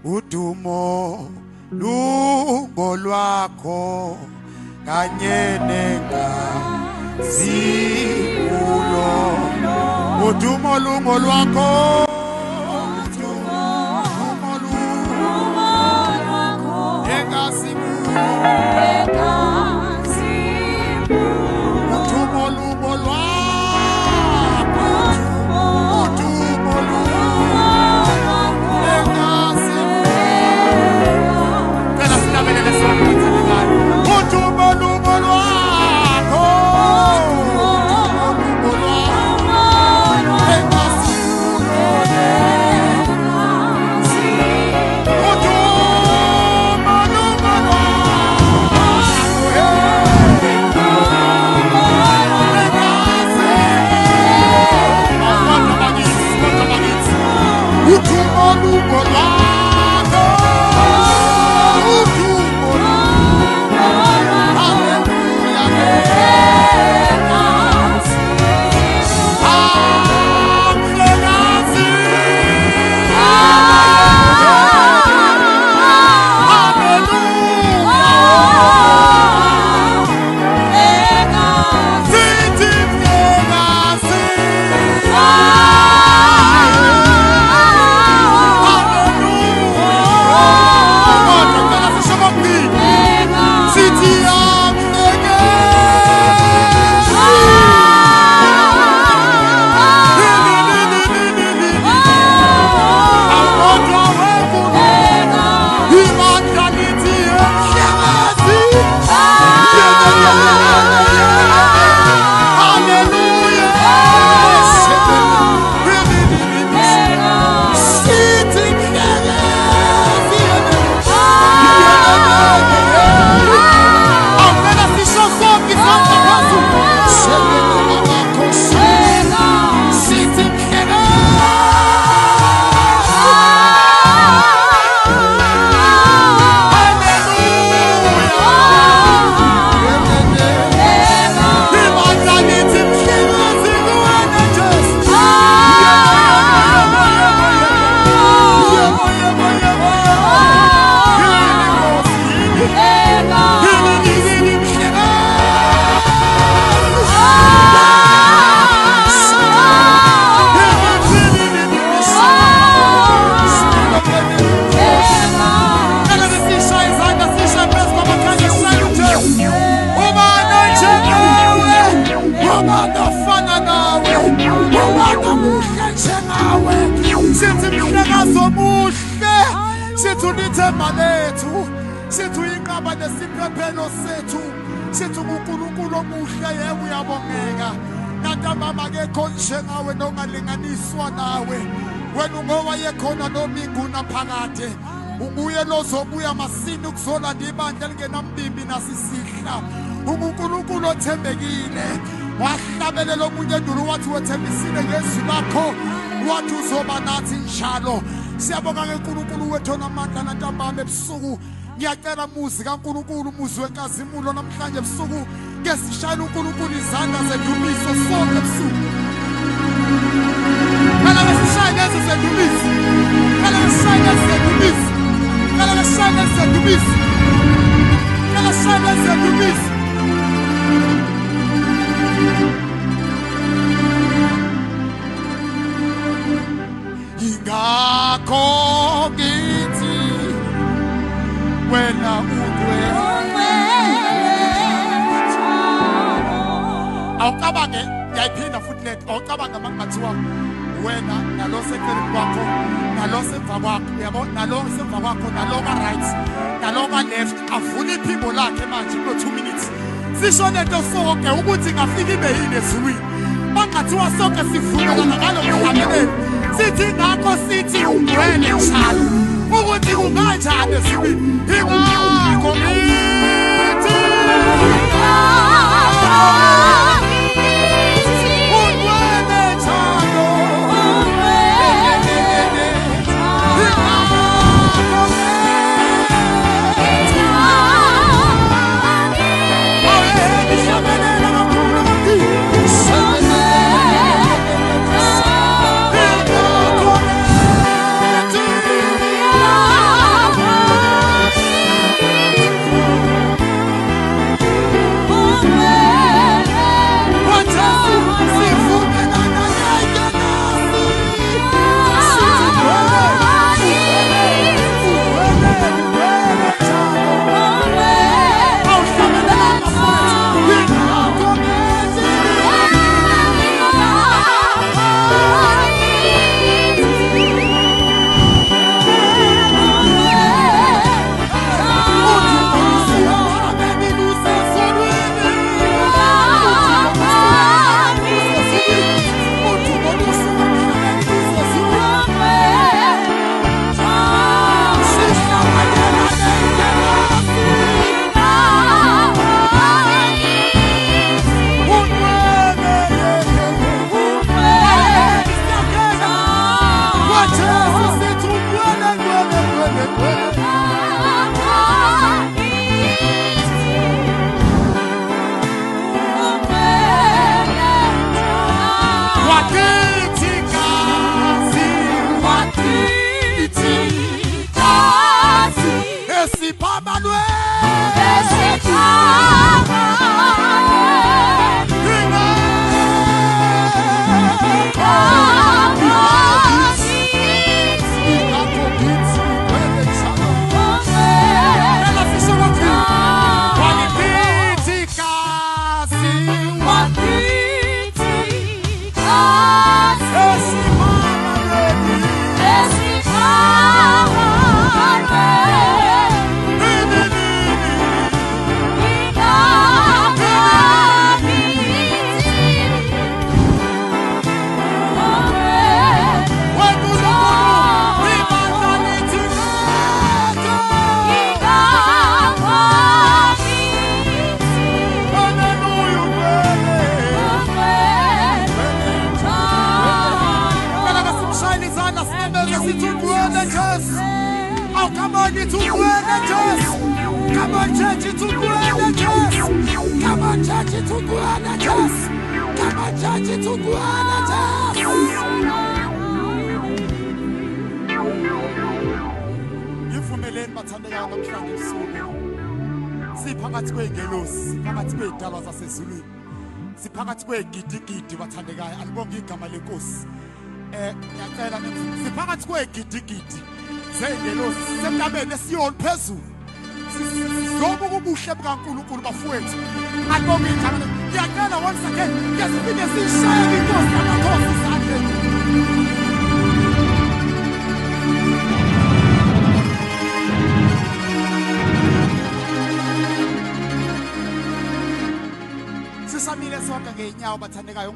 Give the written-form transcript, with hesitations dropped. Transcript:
udumo lungo lwakho kanye nengazimulo udumo lungo lwakho unguye lozobuya masini ukuzola ibandla lingenambimbi nasisihla uNkulunkulu othembekile wahlabelela omunye endulo wathi wethembisile ngezwi lakho wathi uzoba nathi njalo siyabonga ngeNkulunkulu wethu onamandla nantambama ebusuku ngiyacela muzi kaNkulunkulu umuzi wenkazimulo namhlanje ebusuku ngesishayela uNkulunkulu izandla zedumiso sonke ebusuku kana ngesishayela zedumiso kana ngesishayela zedumiso kana ngesishayela zedumiso kana ngesishayela zedumiso ingakho ngithi wena awucabange yayiphinda futhi lethu awucabange mangathiwa wena naloseceleni kwakho nalosemva kwakho uyabona nalosemva kwakho naloka right naloka left avula iphimbo lakhe manje kulo 2 minutes sisho lento sonke ukuthi ngafika ibe yini ezulwini bangathiwa sonke sivumelana ngalo mhlabeleni sithi ngakho sithi ungcwele njalo ukuthi kunganjani ezulwini ingakho ngithi it's ungwena Jesu. Oh, come on, it's ungwena Jesu. Come on, church, it's ungwena Jesu. Come on, church, it's ungwena Jesu. Come on, church, it's ungwena Jesu. Ivumeleni bathandekayo namhlanje ebusuku. Siphakathi kweengelosi, siphakathi kwezidalwa zasezulwini. Siphakathi kwegidigidi bathandekayo. Alibonge igama lenkosi. Ngiyacela nithi siphakathi kwegidigidi zeengelosi semhlabeni esiyoni phezulu. Sizoba ubuhle bukaNkulunkulu bafowethu. Alibonge igama lenkosi. Ngiyacela once again, ngesipinde sishaye inkosi yamakhosi isandleni. Sisamile sonke ngeenyawo bathandekayo.